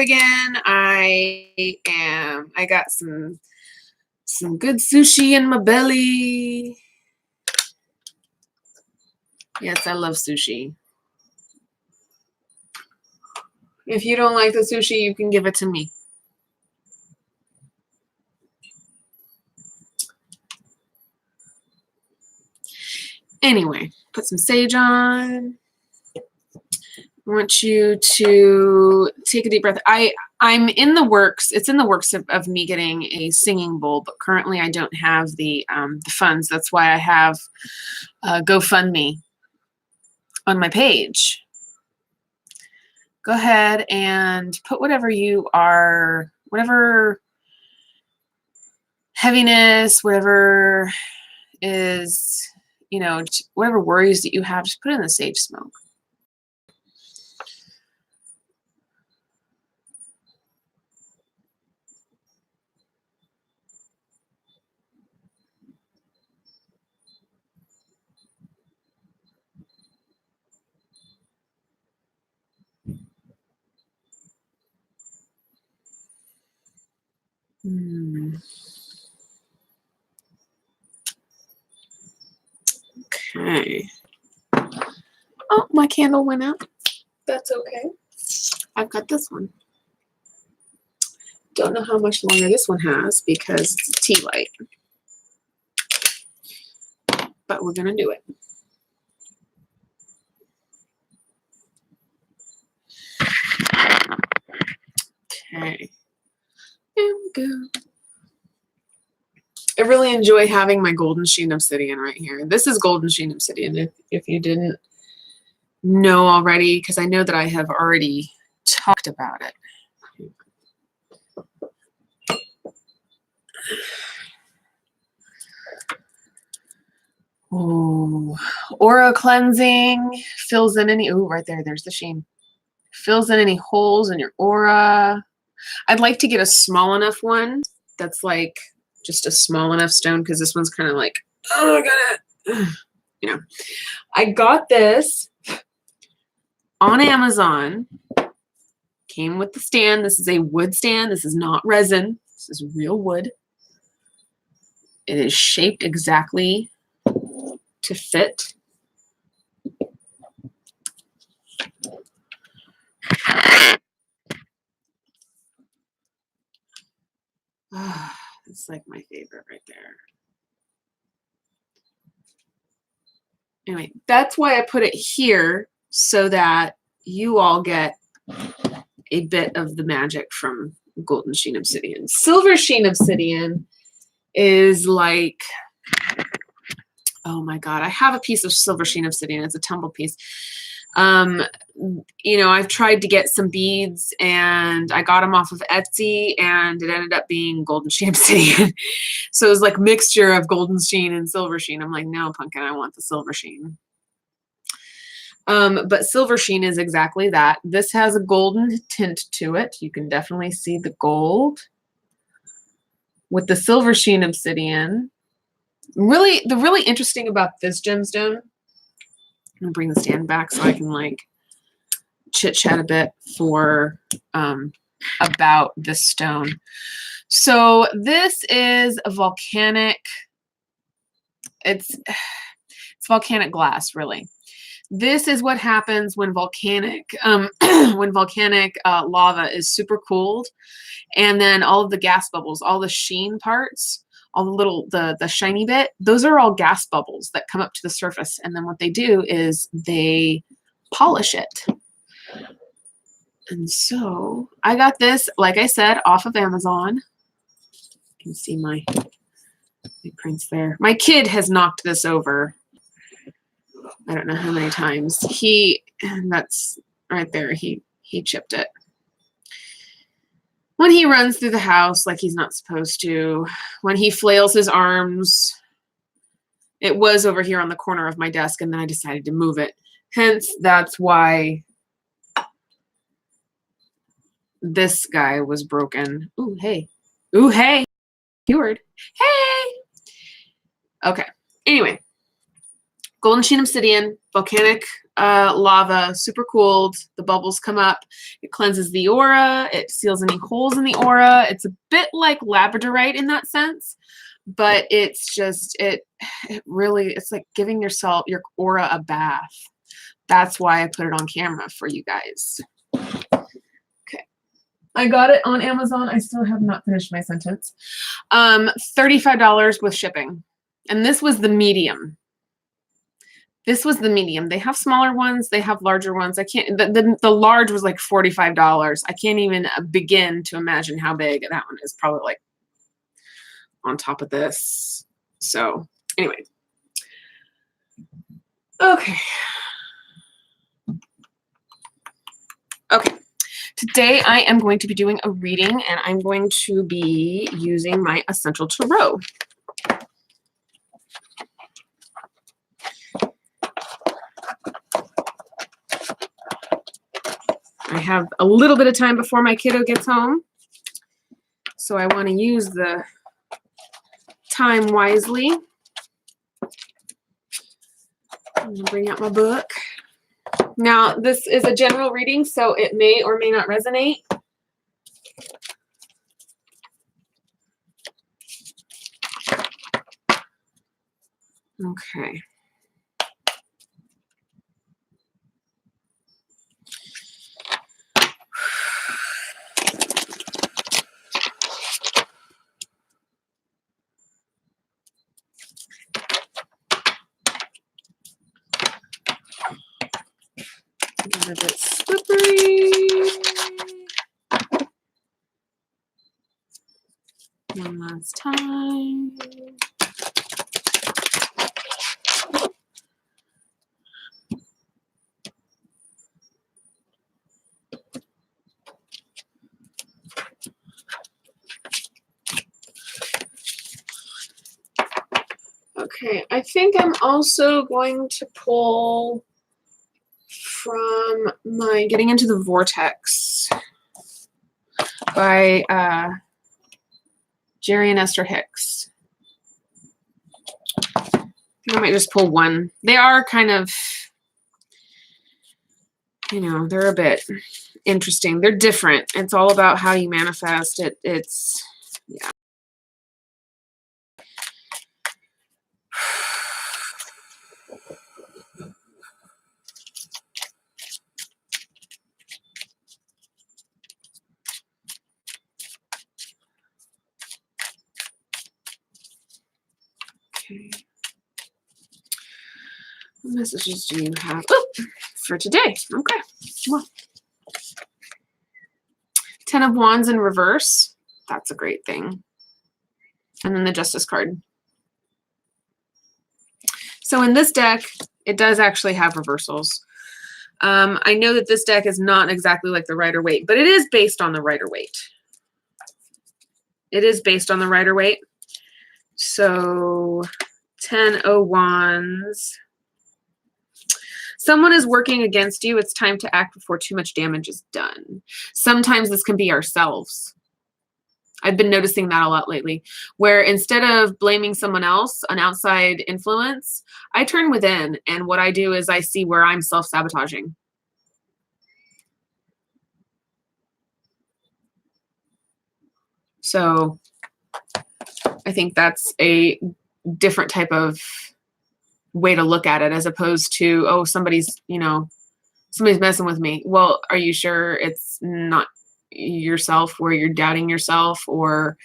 again. I got some good sushi in my belly. Yes, I love sushi. If you don't like the sushi, you can give it to me. Anyway, put some sage on. I want you to take a deep breath. I'm in the works. It's in the works of me getting a singing bowl, but currently I don't have the funds. That's why I have GoFundMe on my page. Go ahead and put whatever heaviness, whatever is, whatever worries that you have, just put in the sage smoke. Okay. Oh, my candle went out. That's okay. I've got this one. Don't know how much longer this one has because it's a tea light. But we're going to do it. Okay. There we go. I really enjoy having my golden sheen obsidian right here. This is golden sheen obsidian, if you didn't know already, because I know that I have already talked about it. Oh, aura cleansing fills in any, oh, right there, there's the sheen. Fills in any holes in your aura. I'd like to get a small enough one that's like just a small enough stone, because this one's kind of like, oh, I got it. I got this on Amazon. Came with the stand. This is a wood stand. This is not resin. This is real wood. It is shaped exactly to fit. It's like my favorite right there. Anyway, that's why I put it here, so that you all get a bit of the magic from golden sheen obsidian. Silver sheen obsidian is like, oh my God, I have a piece of silver sheen obsidian. It's a tumble piece. I've tried to get some beads and I got them off of Etsy, and it ended up being golden sheen obsidian. So it was like mixture of golden sheen and silver sheen. I'm like, no, pumpkin, I want the silver sheen. But silver sheen is exactly that. This has a golden tint to it. You can definitely see the gold. With the silver sheen obsidian, the really interesting about this gemstone, I'm gonna bring the stand back so I can like chit chat a bit about this stone. So this is a volcanic. It's volcanic glass, really. This is what happens when volcanic lava is super cooled, and then all of the gas bubbles, all the sheen parts, all the shiny bit, those are all gas bubbles that come up to the surface. And then what they do is they polish it. And so I got this, like I said, off of Amazon. You can see my prints there. My kid has knocked this over. I don't know how many times. That's right there. He chipped it. When he runs through the house like he's not supposed to, when he flails his arms. It was over here on the corner of my desk, and then I decided to move it. Hence, that's why this guy was broken. Ooh, hey. Ooh, hey. Keyword. Hey. Okay. Anyway. Golden sheen obsidian, volcanic lava, super cooled. The bubbles come up. It cleanses the aura. It seals any holes in the aura. It's a bit like labradorite in that sense, but it's just, it really, it's like giving yourself, your aura a bath. That's why I put it on camera for you guys. Okay. I got it on Amazon. I still have not finished my sentence. $35 with shipping. And this was the medium. This was the medium. They have smaller ones. They have larger ones. I can't, the large was like $45. I can't even begin to imagine how big that one is. Probably like on top of this. So anyway. Okay. Okay. Today I am going to be doing a reading and I'm going to be using my Essential Tarot. I have a little bit of time before my kiddo gets home, so I want to use the time wisely. I'm going to bring out my book. Now, this is a general reading, so it may or may not resonate. Okay. A bit slippery. One last time. Okay, I think I'm also going to pull from my Getting Into the Vortex by Jerry and Esther Hicks. I think I might just pull one. They are kind of, you know, they're a bit interesting. They're different. It's all about how you manifest it. It's, yeah. Okay. What messages do you have for today? Okay. Well, 10 of Wands in reverse. That's a great thing. And then the Justice card. So in this deck, it does actually have reversals. I know that this deck is not exactly like the Rider-Waite, but it is based on the Rider-Waite. It is based on the Rider-Waite. So 10 of Wands. Someone is working against you. It's time to act before too much damage is done. Sometimes this can be ourselves. I've been noticing that a lot lately, where instead of blaming someone else, an outside influence, I turn within, and what I do is I see where I'm self-sabotaging. So I think that's a different type of way to look at it, as opposed to, oh, somebody's, you know, somebody's messing with me. Well, are you sure it's not yourself, where you're doubting yourself, or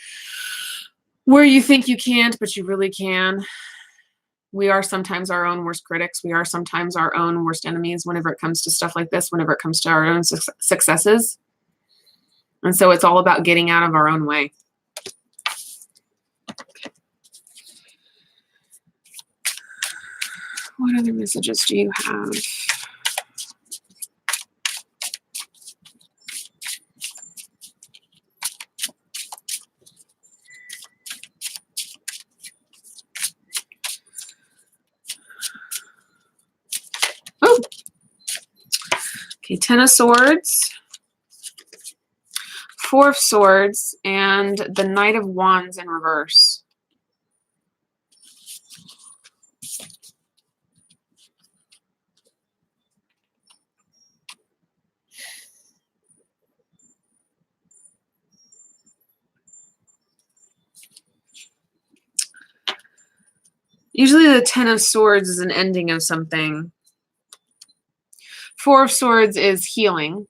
where you think you can't, but you really can? We are sometimes our own worst critics. We are sometimes our own worst enemies whenever it comes to stuff like this, whenever it comes to our own successes. And so it's all about getting out of our own way. What other messages do you have? Oh, okay, 10 of Swords, 4 of Swords, and the Knight of Wands in reverse. Usually the Ten of Swords is an ending of something. Four of Swords is healing.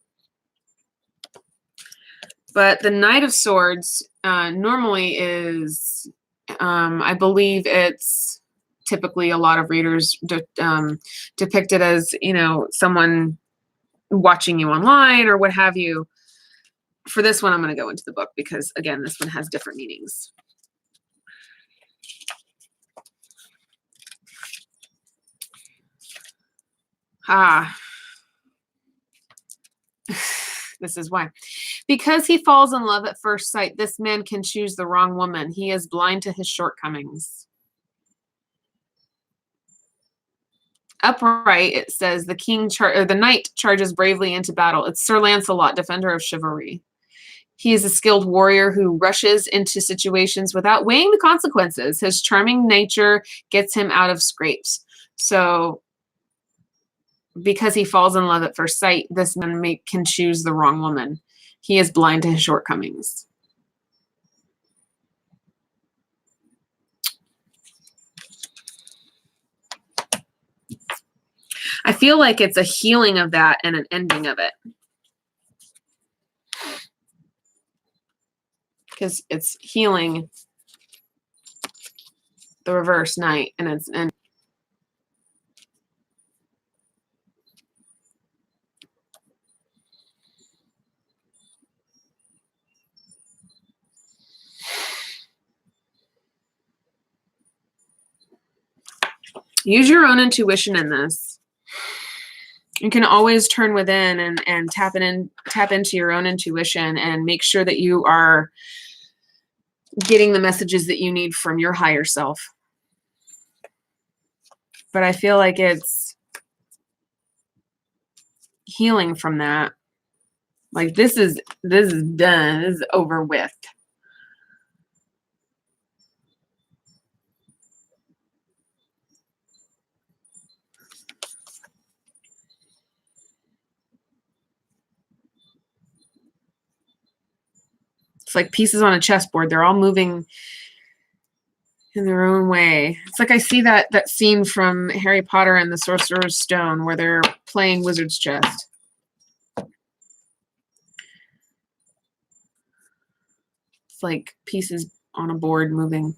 But the Knight of Swords normally is, I believe it's typically a lot of readers depicted as, someone watching you online or what have you. For this one, I'm going to go into the book because, again, this one has different meanings. This is why. Because he falls in love at first sight, this man can choose the wrong woman. He is blind to his shortcomings. Upright, it says, the knight charges bravely into battle. It's Sir Lancelot, defender of chivalry. He is a skilled warrior who rushes into situations without weighing the consequences. His charming nature gets him out of scrapes. So, because he falls in love at first sight, this man can choose the wrong woman. He is blind to his shortcomings. I feel like it's a healing of that and an ending of it. Because it's healing the reverse knight, and use your own intuition in this. You can always turn within and tap into your own intuition and make sure that you are getting the messages that you need from your higher self. But I feel like it's healing from that. Like this is done. This is over with. It's like pieces on a chessboard. They're all moving in their own way. It's like I see that scene from Harry Potter and the Sorcerer's Stone where they're playing wizard's chess. It's like pieces on a board moving.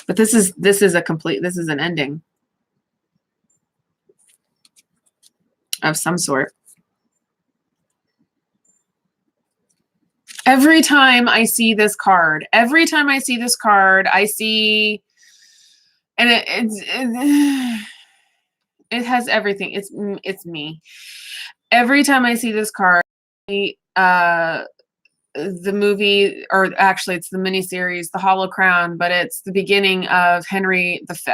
But this is an ending of some sort. Every time I see this card, I see, and it has everything. It's me. Every time I see this card, the movie, or actually it's the miniseries, The Hollow Crown, but it's the beginning of Henry V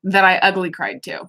that I ugly cried to.